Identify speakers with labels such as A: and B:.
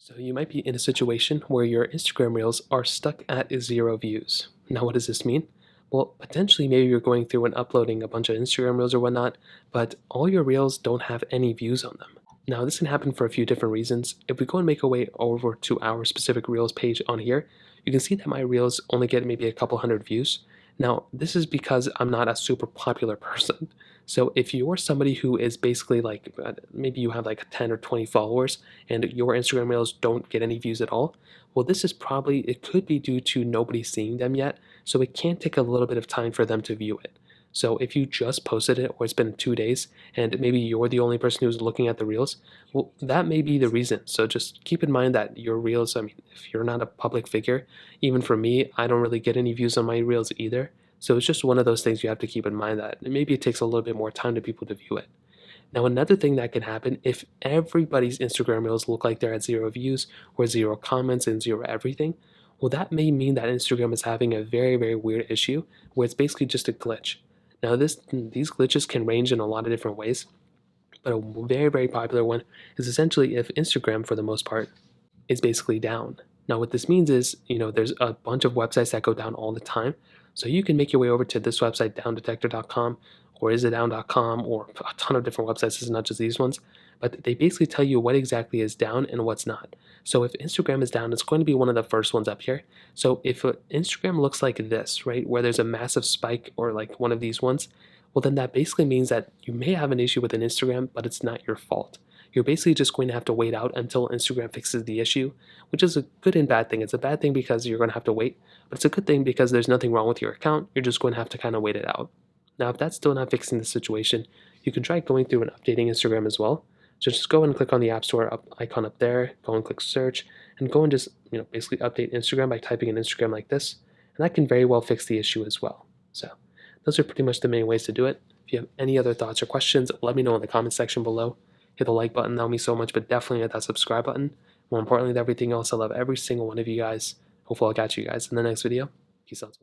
A: So you might be in a situation where your Instagram Reels are stuck at 0 views. Now, what does this mean? Well, potentially maybe you're going through and uploading a bunch of Instagram Reels or whatnot, but all your Reels don't have any views on them. Now, this can happen for a few different reasons. If we go and make our way over to our specific Reels page on here, you can see that my Reels only get maybe a couple hundred views. Now, this is because I'm not a super popular person. So if you're somebody who is basically like, maybe you have like 10 or 20 followers and your Instagram Reels don't get any views at all, well, this is probably, it could be due to nobody seeing them yet. So it can take a little bit of time for them to view it. So if you just posted it or it's been 2 days and maybe you're the only person who's looking at the Reels, well, that may be the reason. So just keep in mind that your Reels, I mean, if you're not a public figure, even for me, I don't really get any views on my Reels either. So it's just one of those things you have to keep in mind that maybe it takes a little bit more time to people to view it. Now, another thing that can happen if everybody's Instagram Reels look like they're at 0 views or 0 comments and 0 everything, well, that may mean that Instagram is having a very, very weird issue where it's basically just a glitch. Now, these glitches can range in a lot of different ways, but a very, very popular one is essentially if Instagram, for the most part, is basically down. Now, what this means is, there's a bunch of websites that go down all the time. So you can make your way over to this website, Downdetector.com, or isitdown.com, or a ton of different websites. It's not just these ones, but they basically tell you what exactly is down and what's not. So if Instagram is down, it's going to be one of the first ones up here. So if Instagram looks like this, right, where there's a massive spike or like one of these ones, well, then that basically means that you may have an issue with an Instagram, but it's not your fault. You're basically just going to have to wait out until Instagram fixes the issue, which is a good and bad thing. It's a bad thing because you're going to have to wait, but it's a good thing because there's nothing wrong with your account. You're just going to have to kind of wait it out. Now, if that's still not fixing the situation, you can try going through and updating Instagram as well. So just go and click on the App Store icon up there, go and click search, and go and just basically update Instagram by typing in Instagram like this, and that can very well fix the issue as well. So those are pretty much the main ways to do it. If you have any other thoughts or questions, let me know in the comment section below. Hit the like button, that would mean so much, but definitely hit that subscribe button. More importantly than everything else, I love every single one of you guys. Hopefully I'll catch you guys in the next video. Peace out.